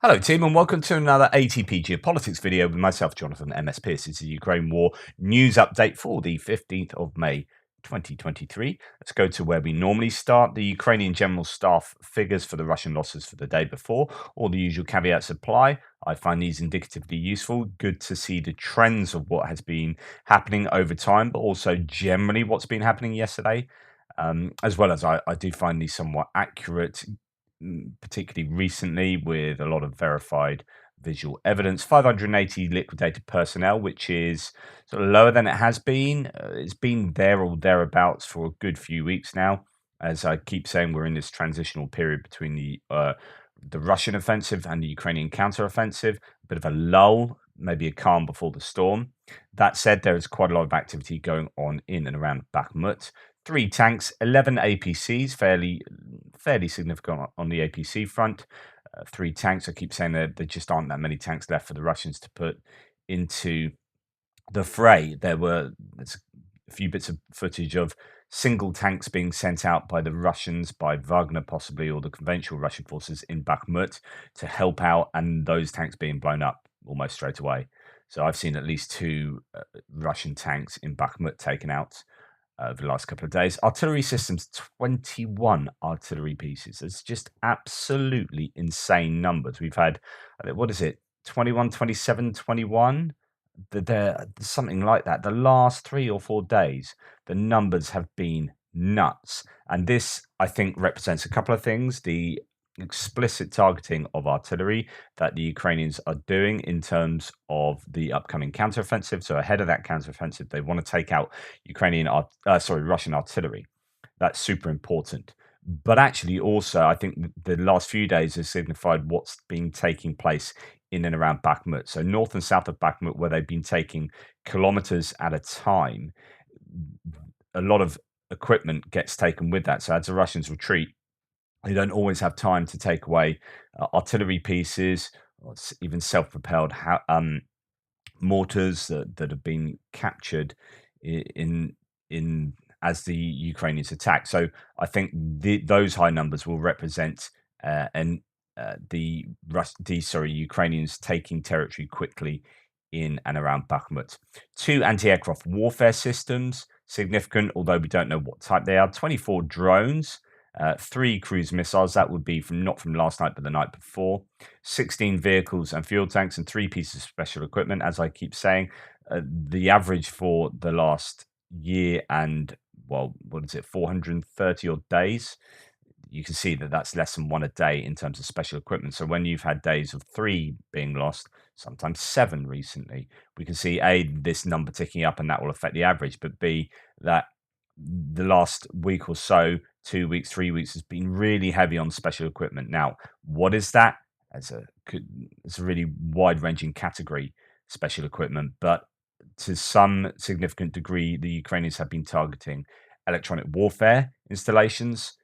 Hello, team, and welcome to another ATP Geopolitics video with myself, Jonathan MS Pearce. It's the Ukraine War news update for the 15th of May, 2023. Let's go to where we normally start. The Ukrainian General Staff figures for the Russian losses for the day before. All the usual caveats apply. I find these indicatively useful. Good to see the trends of what has been happening over time, but also generally what's been happening yesterday. As well as I do find these somewhat accurate, particularly recently, with a lot of verified visual evidence. 580 liquidated personnel, which is sort of lower than it has been. It's been there or thereabouts for a good few weeks now. As I keep saying, we're in this transitional period between the Russian offensive and the Ukrainian counteroffensive. A bit of a lull, maybe a calm before the storm. That said, there is quite a lot of activity going on in and around Bakhmut. 3 tanks, 11 APCs, fairly significant on the APC front. 3 tanks. I keep saying that there just aren't that many tanks left for the Russians to put into the fray. There's a few bits of footage of single tanks being sent out by the Russians, by Wagner possibly, or the conventional Russian forces in Bakhmut to help out, and those tanks being blown up almost straight away. So I've seen at least 2 Russian tanks in Bakhmut taken out over the last couple of days. Artillery systems, 21 artillery pieces. It's just absolutely insane numbers. We've had, what is it, 21, 27, 21? Something like that. The last 3 or 4 days, the numbers have been nuts. And this, I think, represents a couple of things. The explicit targeting of artillery that the Ukrainians are doing in terms of the upcoming counteroffensive. So ahead of that counteroffensive, they want to take out Russian artillery. That's super important. But actually, also, I think the last few days has signified what's been taking place in and around Bakhmut. So north and south of Bakhmut, where they've been taking kilometers at a time, a lot of equipment gets taken with that. So as the Russians retreat, they don't always have time to take away artillery pieces, or even self-propelled mortars that have been captured in as the Ukrainians attack. So I think those high numbers will represent the Ukrainians taking territory quickly in and around Bakhmut. 2 anti-aircraft warfare systems, significant, although we don't know what type they are. 24 drones. 3 cruise missiles, that would be not from last night, but the night before. 16 vehicles and fuel tanks, and 3 pieces of special equipment. As I keep saying, the average for the last year and, 430 odd days, you can see that that's less than 1 a day in terms of special equipment. So when you've had days of 3 being lost, sometimes 7 recently, we can see A, this number ticking up, and that will affect the average, but B, that the last week or so, 2 weeks, 3 weeks, has been really heavy on special equipment. Now, what is that? It's a really wide-ranging category, special equipment, but to some significant degree, the Ukrainians have been targeting electronic warfare installations,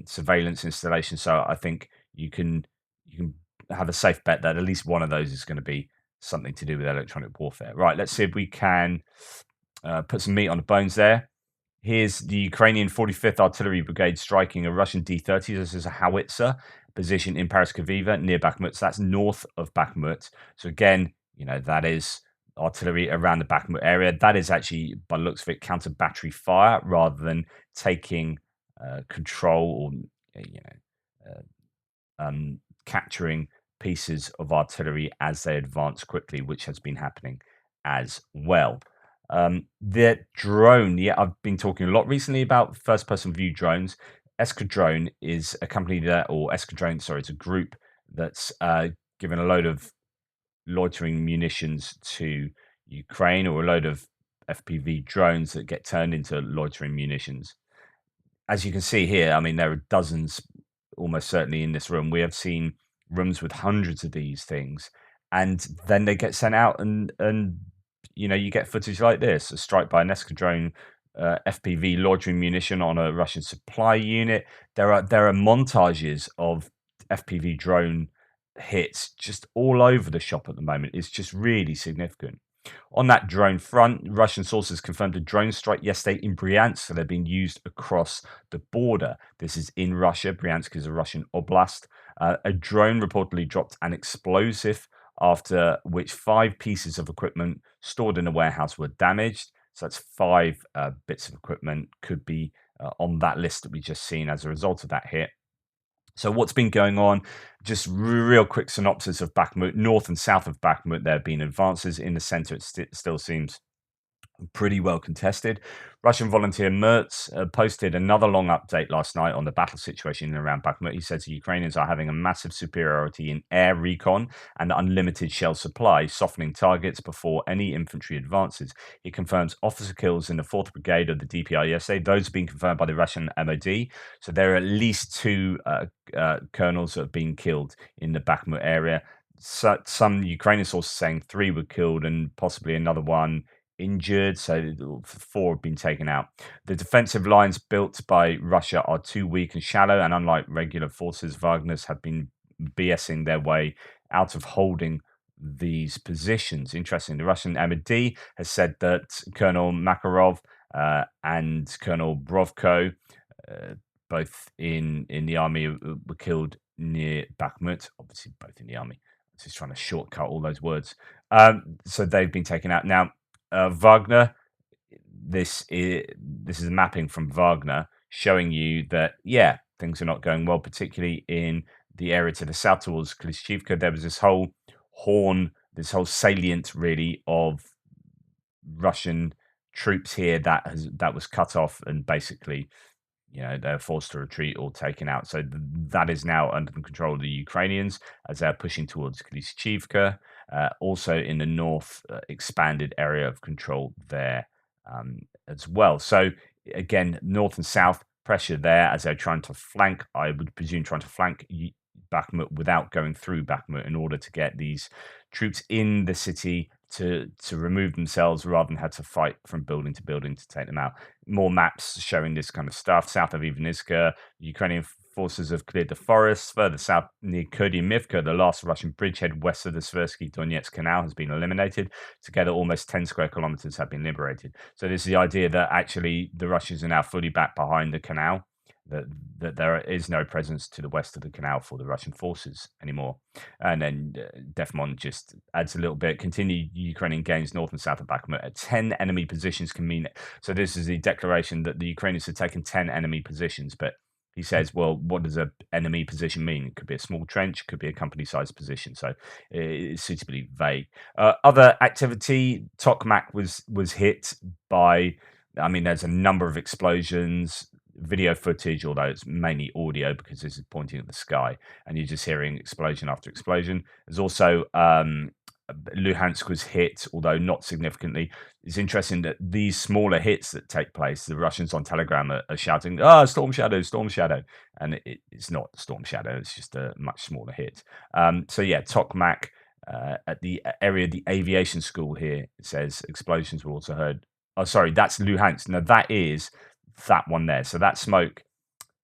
surveillance installations. So I think you can have a safe bet that at least one of those is going to be something to do with electronic warfare. Right, let's see if we can put some meat on the bones there. Here's the Ukrainian 45th Artillery Brigade striking a Russian D-30. This is a howitzer position in Paraskevivka near Bakhmut. So that's north of Bakhmut. So again, that is artillery around the Bakhmut area. That is actually, by the looks of it, counter battery fire rather than taking control or capturing pieces of artillery as they advance quickly, which has been happening as well. The drone, I've been talking a lot recently about first-person view drones. Escadrone is a company it's a group that's given a load of loitering munitions to Ukraine, or a load of FPV drones that get turned into loitering munitions. As you can see here, I mean, there are dozens, almost certainly in this room. We have seen rooms with hundreds of these things, and then they get sent out, and you get footage like this: a strike by an escadrone FPV loitering munition on a Russian supply unit. There are montages of FPV drone hits just all over the shop at the moment. It's just really significant. On that drone front, Russian sources confirmed a drone strike yesterday in Bryansk, so they're being used across the border. This is in Russia. Bryansk is a Russian oblast. A drone reportedly dropped an explosive, after which 5 pieces of equipment stored in a warehouse were damaged. So that's 5 bits of equipment could be on that list that we just seen as a result of that hit. So what's been going on? Just real quick synopsis of Bakhmut. North and south of Bakhmut, there have been advances. In the center, it still seems pretty well contested. Russian volunteer Mertz posted another long update last night on the battle situation in and around Bakhmut. He says the Ukrainians are having a massive superiority in air recon and unlimited shell supply, softening targets before any infantry advances. He confirms officer kills in the 4th Brigade of the DPI yesterday. Those have been confirmed by the Russian MOD. So there are at least 2 colonels that have been killed in the Bakhmut area. So, some Ukrainian sources saying 3 were killed and possibly another one injured, so 4 have been taken out. The defensive lines built by Russia are too weak and shallow, and unlike regular forces, Wagner's have been BSing their way out of holding these positions. Interesting, the Russian MOD has said that Colonel Makarov and Colonel Brovko, uh, both in the army, were killed near Bakhmut. Obviously, both in the army. I was just trying to shortcut all those words. So they've been taken out. Now, Wagner, this is a mapping from Wagner showing you that, yeah, things are not going well, particularly in the area to the south towards Klishchivka. There was this whole salient really of Russian troops here that was cut off, and basically, they're forced to retreat or taken out. So that is now under the control of the Ukrainians as they're pushing towards Klishchivka. Also in the north, expanded area of control there as well. So again, north and south pressure there as they're trying to flank. I would presume trying to flank Bakhmut without going through Bakhmut in order to get these troops in the city to remove themselves rather than have to fight from building to building to take them out. More maps showing this kind of stuff. South of Ivaniska, Ukrainian forces have cleared the forests. Further south, near Kurdyivka, the last Russian bridgehead west of the Sversky Donetsk Canal has been eliminated. Together, almost 10 square kilometers have been liberated. So this is the idea that actually the Russians are now fully back behind the canal, that there is no presence to the west of the canal for the Russian forces anymore. And then Defmon just adds a little bit. Continued Ukrainian gains north and south of Bakhmut at 10 enemy positions can mean. So this is the declaration that the Ukrainians have taken 10 enemy positions. But he says, well, what does an enemy position mean? It could be a small trench, could be a company-sized position. So it's suitably vague. Other activity, Tokmak was hit by. I mean, there's a number of explosions, video footage, although it's mainly audio because this is pointing at the sky and you're just hearing explosion after explosion. There's also Luhansk was hit, although not significantly. It's interesting that these smaller hits that take place, the Russians on Telegram are shouting, Storm Shadow, Storm Shadow. And it's not Storm Shadow, it's just a much smaller hit. So yeah, Tokmak at the area of the aviation school here, it says explosions were also heard. Oh, sorry, that's Luhansk. No, that is that one there. So that smoke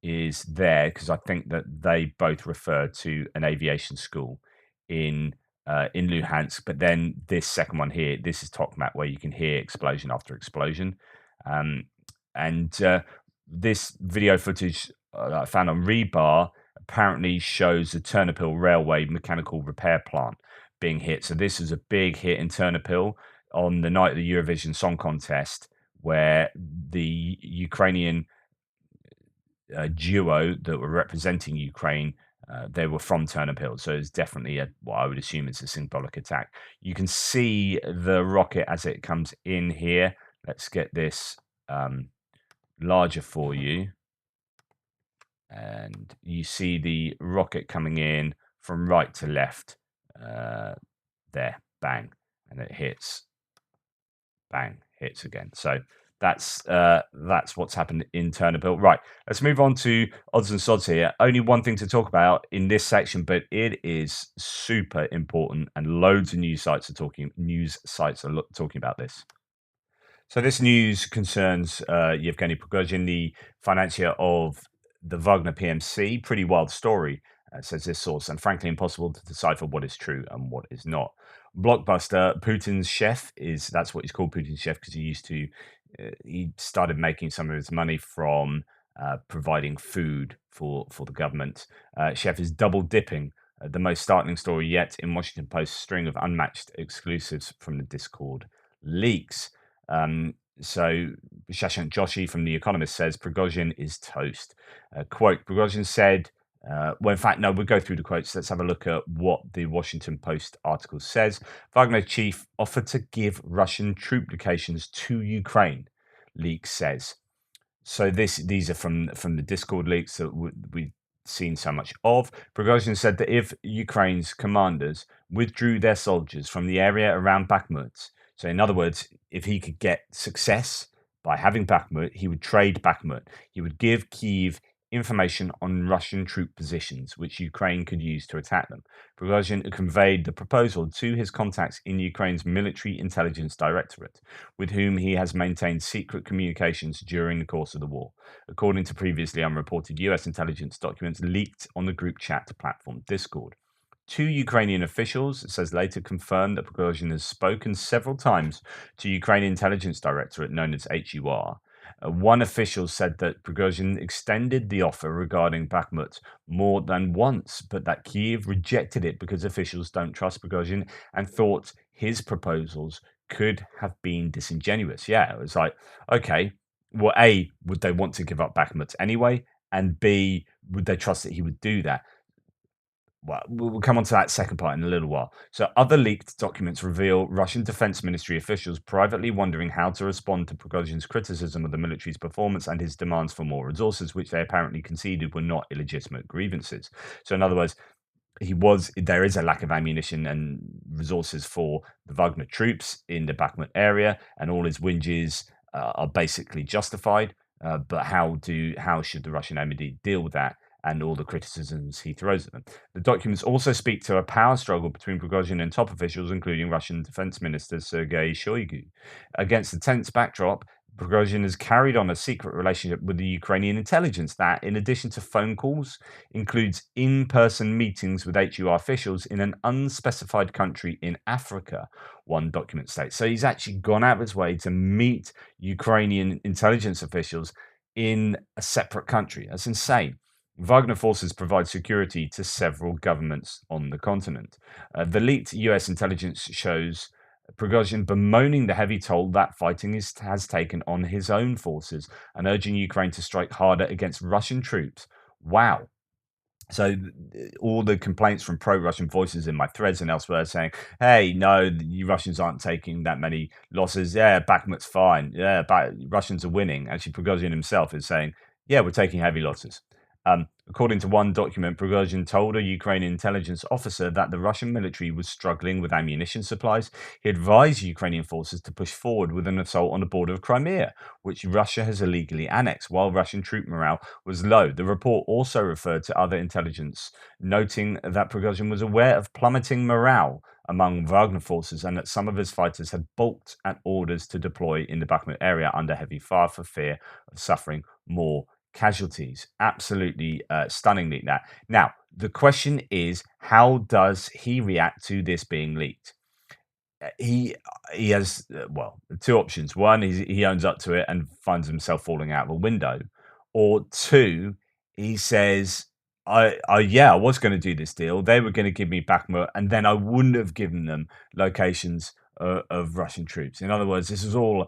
is there because I think that they both refer to an aviation school in Luhansk. But then this second one here, this is Tokmak, where you can hear explosion after explosion. And this video footage that I found on Rebar apparently shows the Ternopil Railway mechanical repair plant being hit. So this is a big hit in Ternopil on the night of the Eurovision Song Contest, where the Ukrainian duo that were representing Ukraine, they were from Ternopil. So it's definitely what I would assume is a symbolic attack. You can see the rocket as it comes in here. Let's get this larger for you. And you see the rocket coming in from right to left. There, bang, and it hits. Bang, hits again. So that's what's happened in Ternopil. Right, let's move on to odds and sods here. Only one thing to talk about in this section, but it is super important, and loads of news sites are talking about this. So this news concerns Yevgeny Prigozhin, the financier of the Wagner PMC. Pretty wild story, says this source, and frankly impossible to decipher what is true and what is not. Blockbuster, Putin's chef, that's what he's called, Putin's chef, because he started making some of his money from providing food for the government. Chef is double dipping. The most startling story yet in Washington Post's string of unmatched exclusives from the Discord leaks. So Shashank Joshi from The Economist says Prigozhin is toast. Quote, Prigozhin said, well, in fact, no, we'll go through the quotes. Let's have a look at what the Washington Post article says. Wagner chief offered to give Russian troop locations to Ukraine, leak says. So these are from the Discord leaks that we've seen so much of. Prigozhin said that if Ukraine's commanders withdrew their soldiers from the area around Bakhmut, so in other words, if he could get success by having Bakhmut, he would trade Bakhmut. He would give Kyiv information on Russian troop positions, which Ukraine could use to attack them. Prigozhin conveyed the proposal to his contacts in Ukraine's military intelligence directorate, with whom he has maintained secret communications during the course of the war, according to previously unreported US intelligence documents leaked on the group chat platform Discord. Two Ukrainian officials, it says later, confirmed that Prigozhin has spoken several times to Ukrainian intelligence directorate known as HUR. One official said that Prigozhin extended the offer regarding Bakhmut more than once, but that Kyiv rejected it because officials don't trust Prigozhin and thought his proposals could have been disingenuous. Yeah, it was like, okay, well, A, would they want to give up Bakhmut anyway? And B, would they trust that he would do that? Well, we'll come on to that second part in a little while. So, other leaked documents reveal Russian Defense Ministry officials privately wondering how to respond to Prigozhin's criticism of the military's performance and his demands for more resources, which they apparently conceded were not illegitimate grievances. So, in other words, there is a lack of ammunition and resources for the Wagner troops in the Bakhmut area, and all his whinges are basically justified. But how should the Russian MOD deal with that and all the criticisms he throws at them? The documents also speak to a power struggle between Prigozhin and top officials, including Russian Defense Minister Sergei Shoigu. Against the tense backdrop, Prigozhin has carried on a secret relationship with the Ukrainian intelligence that, in addition to phone calls, includes in-person meetings with HUR officials in an unspecified country in Africa, one document states. So he's actually gone out of his way to meet Ukrainian intelligence officials in a separate country. That's insane. Wagner forces provide security to several governments on the continent. The leaked US intelligence shows Prigozhin bemoaning the heavy toll that fighting has taken on his own forces and urging Ukraine to strike harder against Russian troops. Wow. So all the complaints from pro-Russian voices in my threads and elsewhere saying, hey, no, you Russians aren't taking that many losses. Yeah, Bakhmut's fine. Yeah, Russians are winning. Actually, Prigozhin himself is saying, yeah, we're taking heavy losses. According to one document, Prigozhin told a Ukrainian intelligence officer that the Russian military was struggling with ammunition supplies. He advised Ukrainian forces to push forward with an assault on the border of Crimea, which Russia has illegally annexed, while Russian troop morale was low. The report also referred to other intelligence, noting that Prigozhin was aware of plummeting morale among Wagner forces and that some of his fighters had balked at orders to deploy in the Bakhmut area under heavy fire for fear of suffering more casualties. Absolutely stunningly that. Now, the question is, how does he react to this being leaked? He has two options. One, he owns up to it and finds himself falling out of a window, or two, he says, I was going to do this deal. They were going to give me Bakhmut, and then I wouldn't have given them locations of Russian troops. In other words, this is all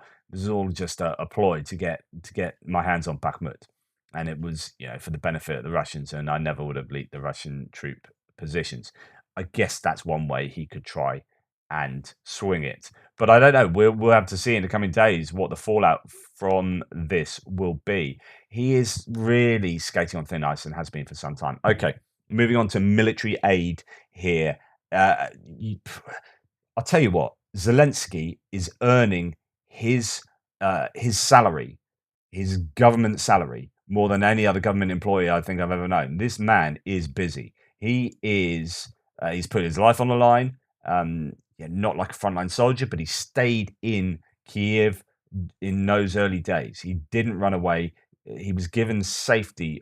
just a ploy to get my hands on Bakhmut, and it was for the benefit of the Russians, and I never would have leaked the Russian troop positions. I guess that's one way he could try and swing it. But I don't know. We'll have to see in the coming days what the fallout from this will be. He is really skating on thin ice and has been for some time. Okay, moving on to military aid here. I'll tell you what, Zelensky is earning his salary, his government salary, more than any other government employee I think I've ever known. This man is busy. He is. He's put his life on the line. Not like a frontline soldier, but he stayed in Kiev in those early days. He didn't run away. He was given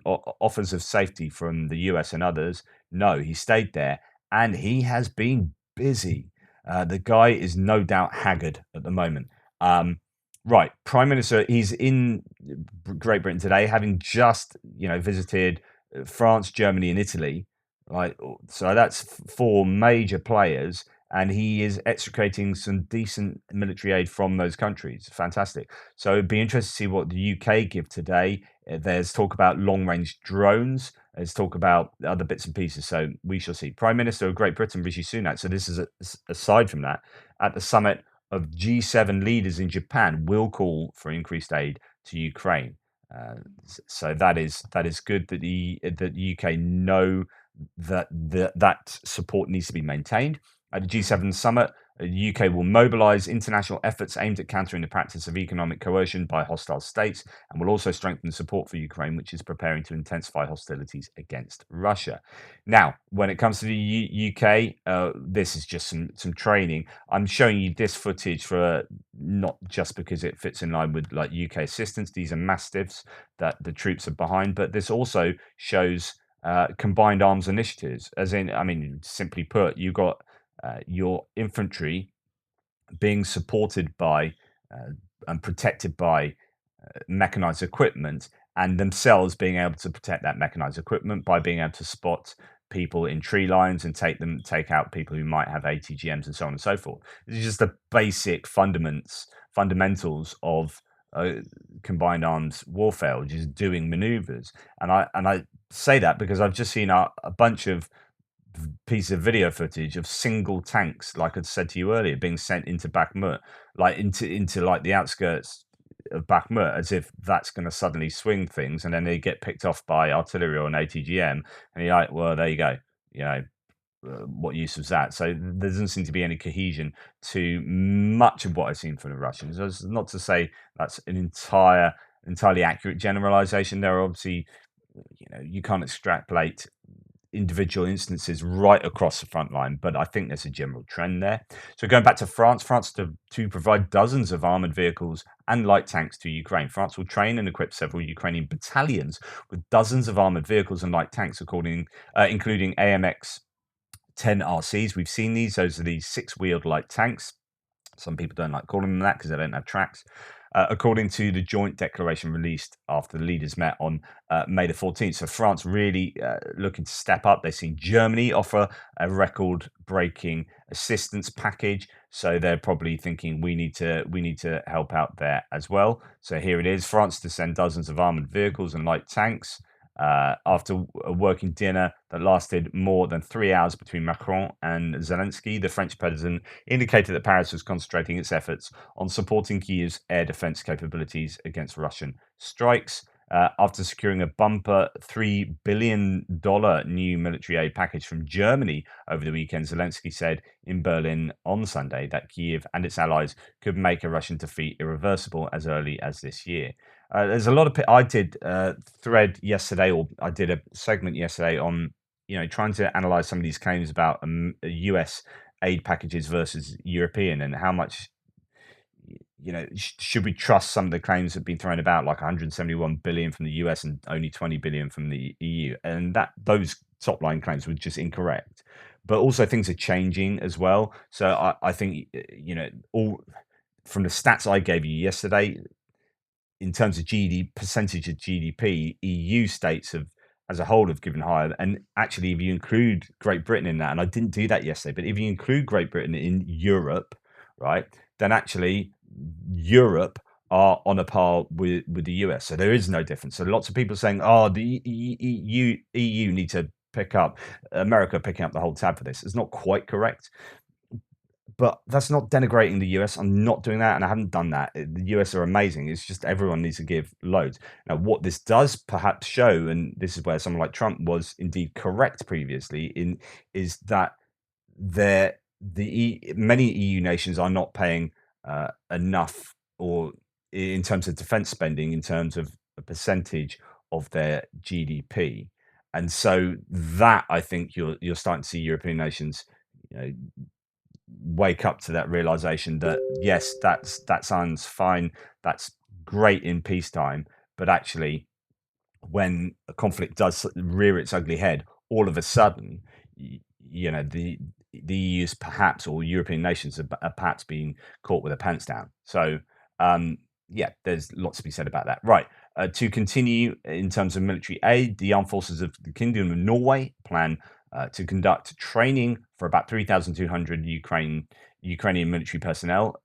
offers of safety from the US and others. No, he stayed there, and he has been busy. The guy is no doubt haggard at the moment. Right, Prime Minister, he's in Great Britain today, having just visited France, Germany, and Italy. Right, so that's four major players, and he is extricating some decent military aid from those countries. Fantastic. So it'd be interesting to see what the UK give today. There's talk about long-range drones. There's talk about other bits and pieces. So we shall see. Prime Minister of Great Britain, Rishi Sunak. So this is aside from that, at the summit of G7 leaders in Japan will call for increased aid to Ukraine. So that is good that the UK know that support needs to be maintained. At the G7 summit, the UK will mobilise international efforts aimed at countering the practice of economic coercion by hostile states, and will also strengthen support for Ukraine, which is preparing to intensify hostilities against Russia. Now, when it comes to the UK, this is just some training. I'm showing you this footage for not just because it fits in line with like UK assistance. These are mastiffs that the troops are behind, but this also shows combined arms initiatives. As in, I mean, simply put, you got your infantry being supported by uh, and protected by mechanized equipment, and themselves being able to protect that mechanized equipment by being able to spot people in tree lines and take out people who might have ATGMs and so on and so forth. It's just the basic fundamentals of combined arms warfare, which is doing maneuvers. And I say that because I've just seen a bunch of piece of video footage of single tanks, like I said to you earlier, being sent into Bakhmut, like into like the outskirts of Bakhmut, as if that's going to suddenly swing things, and then they get picked off by artillery or an ATGM, and you're like, well, there you go, you know. What use was that? So there doesn't seem to be any cohesion to much of what I've seen from the Russians. That's not to say that's an entirely accurate generalization. There are obviously, you can't extrapolate individual instances right across the front line, but I think there's a general trend there. So going back to France to provide dozens of armored vehicles and light tanks to Ukraine. France will train and equip several Ukrainian battalions with dozens of armored vehicles and light tanks, including AMX 10 RCs. We've seen these. Those are these six-wheeled light tanks. Some people don't like calling them that because they don't have tracks. According to the joint declaration released after the leaders met on May the 14th. So France really looking to step up. They've seen Germany offer a record-breaking assistance package. So they're probably thinking we need to help out there as well. So here it is: France to send dozens of armored vehicles and light tanks. After a working dinner that lasted more than 3 hours between Macron and Zelensky, the French president indicated that Paris was concentrating its efforts on supporting Kyiv's air defense capabilities against Russian strikes. After securing a bumper $3 billion new military aid package from Germany over the weekend, Zelensky said in Berlin on Sunday that Kyiv and its allies could make a Russian defeat irreversible as early as this year. There's a lot of. I did a thread yesterday, or I did a segment yesterday on trying to analyze some of these claims about US aid packages versus European, and how much should we trust some of the claims that have been thrown about, like 171 billion from the US and only 20 billion from the EU, and that those top line claims were just incorrect. But also things are changing as well. So I think all from the stats I gave you yesterday, in terms of GDP percentage of GDP, EU states have, as a whole, have given higher. And actually, if you include Great Britain in that, and I didn't do that yesterday, but if you include Great Britain in Europe, right, then actually Europe are on a par with the US. So there is no difference. So lots of people saying, oh, the EU need to pick up America picking up the whole tab for this. It's not quite correct, but that's not denigrating the US. I'm not doing that, and I haven't done that. The US are amazing. It's just everyone needs to give loads. Now, what this does perhaps show, and this is where someone like Trump was indeed correct previously, is that many EU nations are not paying enough, or in terms of defense spending, in terms of a percentage of their GDP. And so that, I think, you're starting to see European nations, you know, wake up to that realization that yes, that sounds fine, that's great in peacetime, but actually when a conflict does rear its ugly head, all of a sudden, the EU's perhaps, or European nations are perhaps being caught with their pants down. So yeah, there's lots to be said about that. Right. To continue in terms of military aid, the armed forces of the Kingdom of Norway plan to conduct training for about 3,200 Ukrainian military personnel.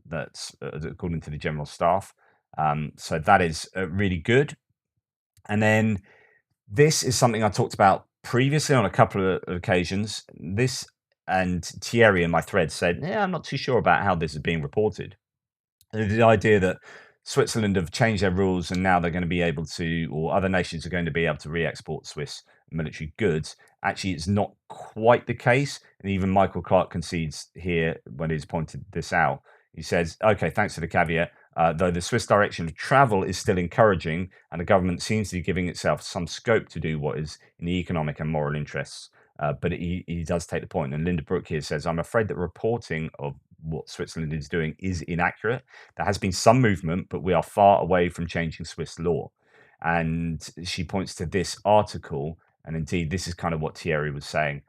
That's according to the General Staff. So that is really good. And then this is something I talked about previously on a couple of occasions. This and Thierry in my thread said, "Yeah, I'm not too sure about how this is being reported." The idea that Switzerland have changed their rules and now they're going to be able to, or other nations are going to be able to re-export Swiss military goods. Actually, it's not quite the case. And even Michael Clark concedes here when he's pointed this out. He says, okay, thanks for the caveat. Though the Swiss direction of travel is still encouraging, and the government seems to be giving itself some scope to do what is in the economic and moral interests. But he does take the point. And Linda Brooke here says, I'm afraid that reporting of what Switzerland is doing is inaccurate. There has been some movement, but we are far away from changing Swiss law. And she points to this article, and indeed, this is kind of what Thierry was saying.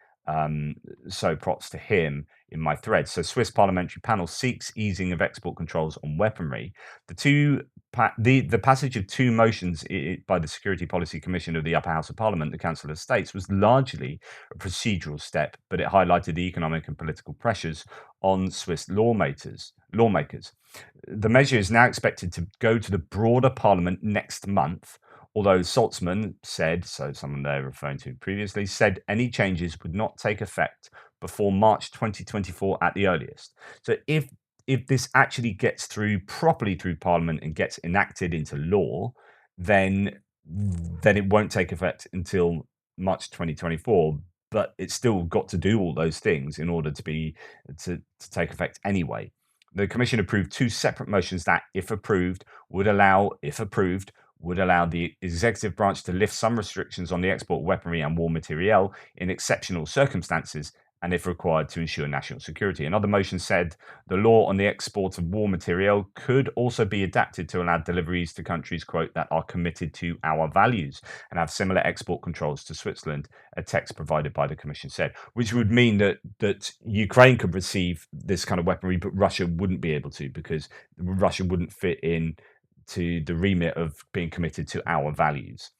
So props to him in my thread. So Swiss parliamentary panel seeks easing of export controls on weaponry. The passage of two motions by the Security Policy Commission of the Upper House of Parliament, the Council of States, was largely a procedural step, but it highlighted the economic and political pressures on Swiss lawmakers. The measure is now expected to go to the broader parliament next month, although Saltzman said, so someone they're referring to previously, said any changes would not take effect before March 2024 at the earliest. So if this actually gets through properly through parliament and gets enacted into law, then it won't take effect until March 2024. But it's still got to do all those things in order to take effect anyway. The Commission approved two separate motions that, if approved, would allow the executive branch to lift some restrictions on the export of weaponry and war materiel in exceptional circumstances and, if required, to ensure national security. Another motion said the law on the export of war materiel could also be adapted to allow deliveries to countries, quote, that are committed to our values and have similar export controls to Switzerland, a text provided by the Commission said, which would mean that Ukraine could receive this kind of weaponry, but Russia wouldn't be able to, because Russia wouldn't fit in to the remit of being committed to our values.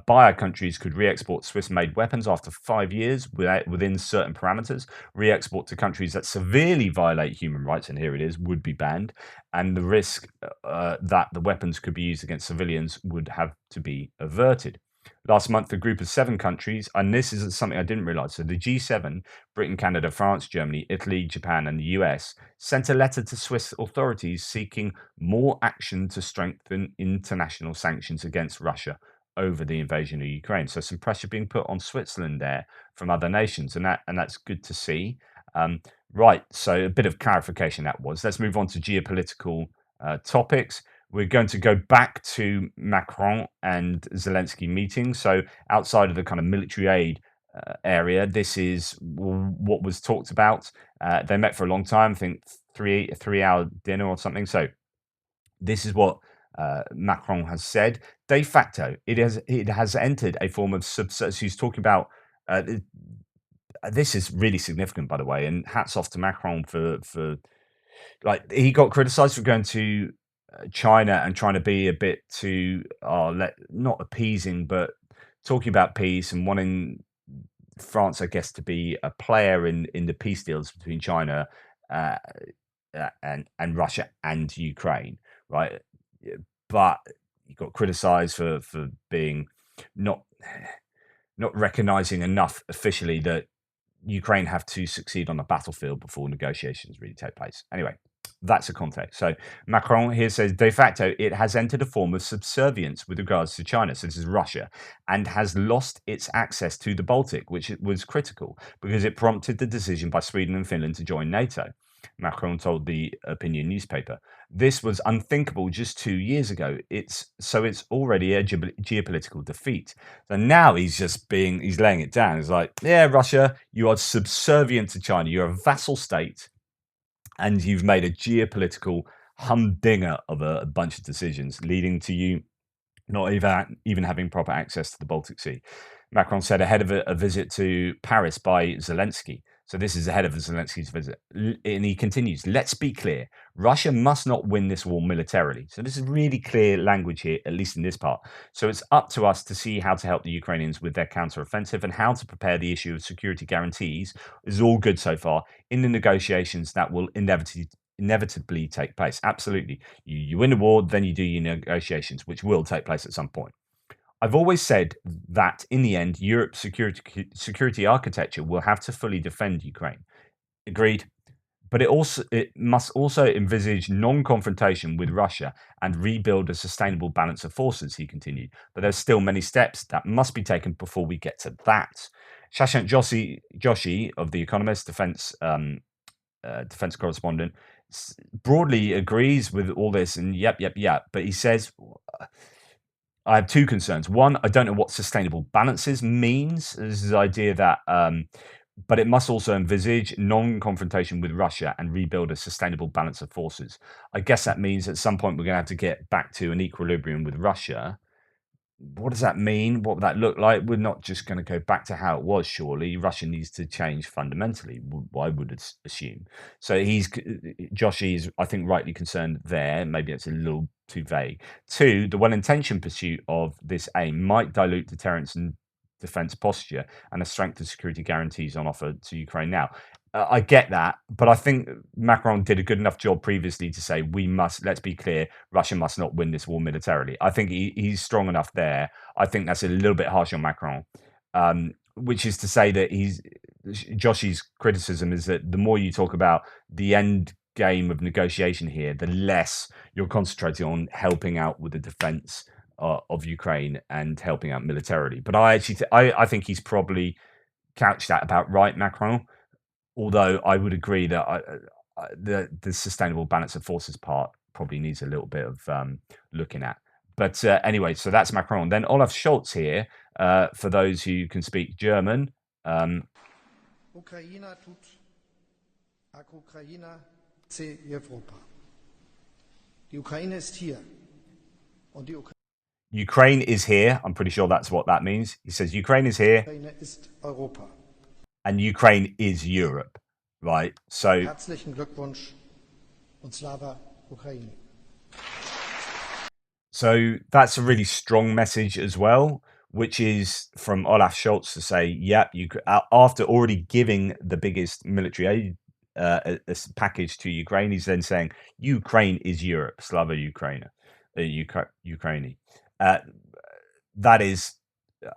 Buyer countries could re-export Swiss-made weapons after 5 years within certain parameters. Re-export to countries that severely violate human rights, and here it is, would be banned. And the risk that the weapons could be used against civilians would have to be averted. Last month, a group of 7 countries, and this is something I didn't realize. So the G7, Britain, Canada, France, Germany, Italy, Japan, and the US, sent a letter to Swiss authorities seeking more action to strengthen international sanctions against Russia over the invasion of Ukraine. So some pressure being put on Switzerland there from other nations, and that's good to see. Right, so a bit of clarification that was. Let's move on to geopolitical topics. We're going to go back to Macron and Zelensky meeting. So outside of the kind of military aid area, this is what was talked about. They met for a long time, I think a 3-hour dinner or something. So this is what Macron has said. De facto, it has entered a form of subservience. He's talking about this is really significant, by the way, and hats off to Macron for like, he got criticised for going to China and trying to be a bit too not appeasing, but talking about peace and wanting France, I guess, to be a player in the peace deals between China uh, and Russia and Ukraine, right? But he got criticised for being not recognising enough officially that Ukraine have to succeed on the battlefield before negotiations really take place. Anyway, that's the context. So Macron here says, de facto, it has entered a form of subservience with regards to China, so this is Russia, and has lost its access to the Baltic, which was critical because it prompted the decision by Sweden and Finland to join NATO. Macron told the opinion newspaper. This was unthinkable just 2 years ago. It's already a geopolitical defeat. So now he's laying it down. He's like, yeah, Russia, you are subservient to China. You're a vassal state, and you've made a geopolitical humdinger of a bunch of decisions, leading to you not even having proper access to the Baltic Sea. Macron said ahead of a visit to Paris by Zelensky. So this is ahead of Zelensky's visit. And he continues, let's be clear, Russia must not win this war militarily. So this is really clear language here, at least in this part. So it's up to us to see how to help the Ukrainians with their counteroffensive and how to prepare the issue of security guarantees. This is all good so far in the negotiations that will inevitably take place. Absolutely. You win the war, then you do your negotiations, which will take place at some point. I've always said that in the end, Europe's security architecture will have to fully defend Ukraine. Agreed. But it must also envisage non-confrontation with Russia and rebuild a sustainable balance of forces, he continued. But there's still many steps that must be taken before we get to that. Shashank Joshi of The Economist, defense correspondent, broadly agrees with all this and yep. But he says, I have two concerns. One, I don't know what sustainable balances means. This is the idea that, but it must also envisage non-confrontation with Russia and rebuild a sustainable balance of forces. I guess that means at some point we're going to have to get back to an equilibrium with Russia. What does that mean? What would that look like? We're not just going to go back to how it was, surely. Russia needs to change fundamentally, I would assume. So Joshi is, I think, rightly concerned there. Maybe it's a little too vague. Two, the well-intentioned pursuit of this aim might dilute deterrence and defense posture and the strength of security guarantees on offer to Ukraine now. I get that, but I think Macron did a good enough job previously to say let's be clear, Russia must not win this war militarily. I think he's strong enough there. I think that's a little bit harsh on Macron, which is to say that Joshi's criticism is that the more you talk about the end game of negotiation here, the less you're concentrating on helping out with the defense of Ukraine and helping out militarily. But I actually I think he's probably couched that about right, Macron. Although I would agree that the sustainable balance of forces part probably needs a little bit of looking at. But anyway, so that's Macron. Then Olaf Scholz here, for those who can speak German. Ukraina tut ak Ukraina chce Europa. Die Ukraine ist hier. Und die Ukraine is here. I'm pretty sure that's what that means. He says Ukraine is here. Ukraine ist Europa. And Ukraine is Europe, right? So Herzlichen Glückwunsch und Slava Ukraini. So that's a really strong message as well, which is from Olaf Scholz to say, yep, after already giving the biggest military aid package to Ukraine, he's then saying Ukraine is Europe, Slava Ukraine. That is,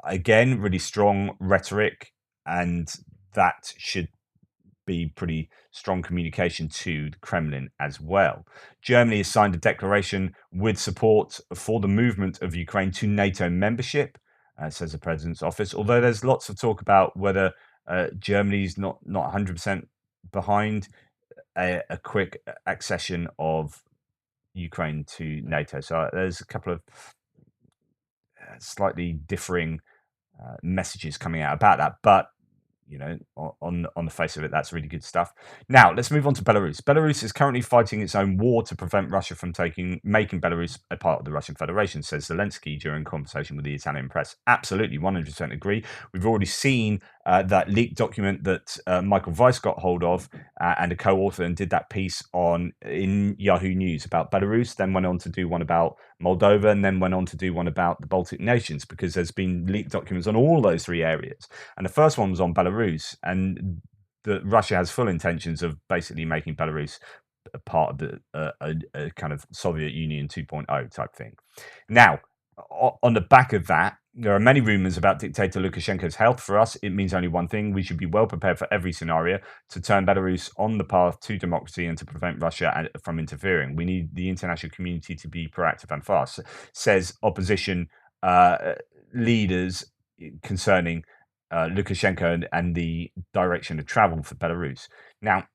again, really strong rhetoric, and that should be pretty strong communication to the Kremlin as well. Germany has signed a declaration with support for the movement of Ukraine to NATO membership, says the president's office, although there's lots of talk about whether Germany's not 100% behind a quick accession of Ukraine to NATO. So there's a couple of slightly differing messages coming out about that, but you know, on the face of it, that's really good stuff. Now, let's move on to Belarus. Belarus is currently fighting its own war to prevent Russia from making Belarus a part of the Russian Federation, says Zelensky during conversation with the Italian press. Absolutely, 100% agree. We've already seen that leaked document that Michael Weiss got hold of and a co-author and did that piece in Yahoo News about Belarus, then went on to do one about Moldova, and then went on to do one about the Baltic nations, because there's been leaked documents on all those three areas. And the first one was on Belarus, and that Russia has full intentions of basically making Belarus a part of a kind of Soviet Union 2.0 type thing. Now, on the back of that, there are many rumors about dictator Lukashenko's health. For us, it means only one thing: we should be well prepared for every scenario to turn Belarus on the path to democracy and to prevent Russia from interfering. We need the international community to be proactive and fast, says opposition leaders concerning Lukashenko and the direction of travel for Belarus. Now,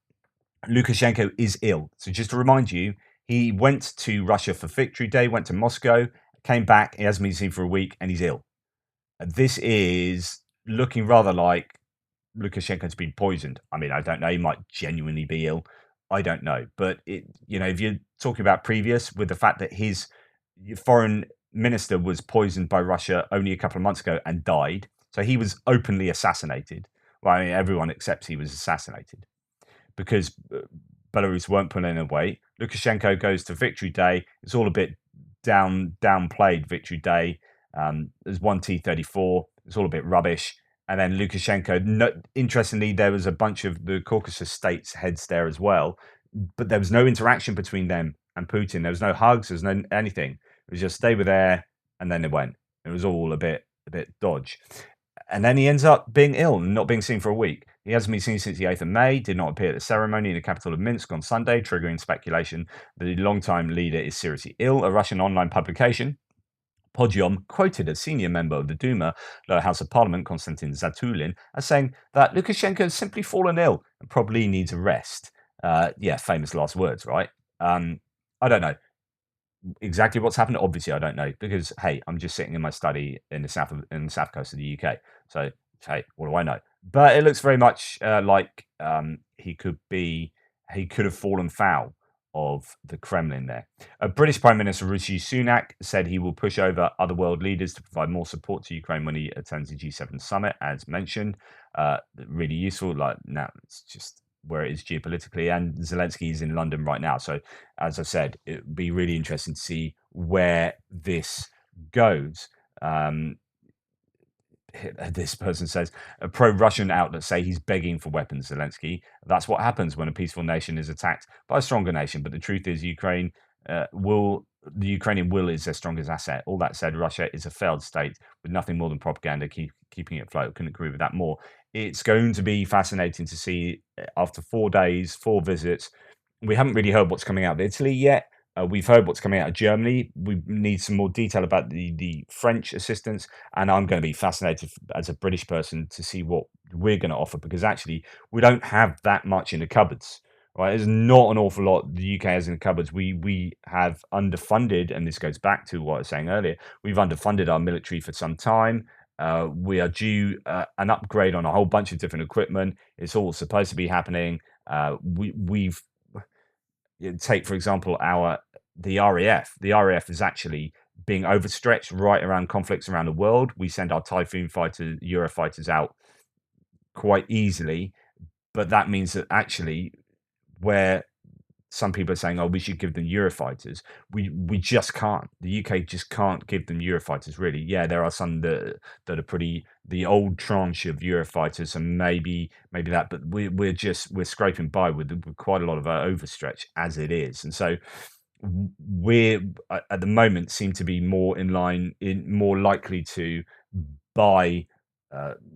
Lukashenko is ill. So just to remind you, he went to Russia for Victory Day, went to Moscow, came back, he hasn't been seen for a week, and he's ill. This is looking rather like Lukashenko's been poisoned. I mean, I don't know. He might genuinely be ill. I don't know. But, if you're talking about previous, with the fact that his foreign minister was poisoned by Russia only a couple of months ago and died, so he was openly assassinated Well, I mean, everyone accepts he was assassinated because Belarus weren't pulling away. Lukashenko goes to Victory Day. It's all a bit downplayed. Victory Day. There's one T-34. It's all a bit rubbish. And then Lukashenko. No, interestingly, there was a bunch of the Caucasus states heads there as well, but there was no interaction between them and Putin. There was no hugs. There was no anything. It was just they were there and then they went. It was all a bit dodge. And then he ends up being ill and not being seen for a week. He hasn't been seen since the 8th of May, did not appear at the ceremony in the capital of Minsk on Sunday, triggering speculation that the longtime leader is seriously ill. A Russian online publication, Podyom, quoted a senior member of the Duma, Lower House of Parliament, Konstantin Zatulin, as saying that Lukashenko has simply fallen ill and probably needs a rest. Famous last words, right? I don't know exactly what's happened. Obviously, I don't know because hey, I'm just sitting in my study in the south coast of the UK. So hey, what do I know? But it looks very much like he could have fallen foul of the Kremlin there. British Prime Minister Rishi Sunak said he will push over other world leaders to provide more support to Ukraine when he attends the G7 summit, as mentioned. Really useful. Like now, it's just where it is geopolitically, and Zelensky is in London right now. So, as I said, it would be really interesting to see where this goes. This person says pro-Russian outlets say he's begging for weapons. Zelensky. That's what happens when a peaceful nation is attacked by a stronger nation. But the truth is, the Ukrainian will is their strongest asset. All that said, Russia is a failed state with nothing more than propaganda keeping it afloat. Couldn't agree with that more. It's going to be fascinating to see after 4 days, 4 visits. We haven't really heard what's coming out of Italy yet. We've heard what's coming out of Germany. We need some more detail about the French assistance, and I'm going to be fascinated as a British person to see what we're going to offer because actually we don't have that much in the cupboards. Right, there's not an awful lot the UK has in the cupboards. We have underfunded, and this goes back to what I was saying earlier. We've underfunded our military for some time. We are due an upgrade on a whole bunch of different equipment. It's all supposed to be happening. We've take, for example, the RAF. The RAF is actually being overstretched right around conflicts around the world. We send our Typhoon fighters, Eurofighters out quite easily, but that means that actually, where some people are saying, "Oh, we should give them Eurofighters," we just can't. The UK just can't give them Eurofighters. Really, yeah, there are some that are pretty the old tranche of Eurofighters, and maybe that, but we're scraping by with quite a lot of overstretch as it is, and so we're at the moment seem to be more more likely to buy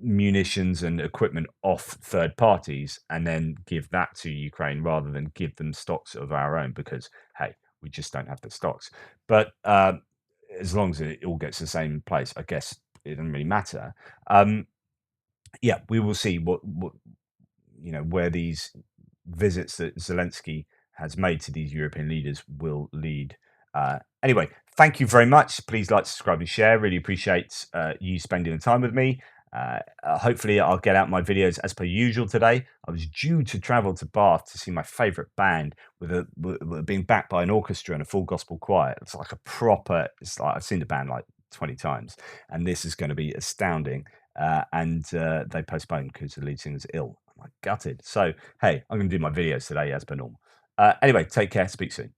munitions and equipment off third parties and then give that to Ukraine rather than give them stocks of our own because hey, we just don't have the stocks. But as long as it all gets the same place, I guess it doesn't really matter. We will see what where these visits that Zelensky has made to these European leaders will lead. Anyway, thank you very much. Please like, subscribe, and share. Really appreciate you spending the time with me. Hopefully, I'll get out my videos as per usual today. I was due to travel to Bath to see my favourite band with being backed by an orchestra and a full gospel choir. It's like a proper. It's like I've seen the band like 20 times, and this is going to be astounding. And they postponed because the lead singer's ill. I'm like gutted. So hey, I'm going to do my videos today as per normal. Anyway, take care. Speak soon.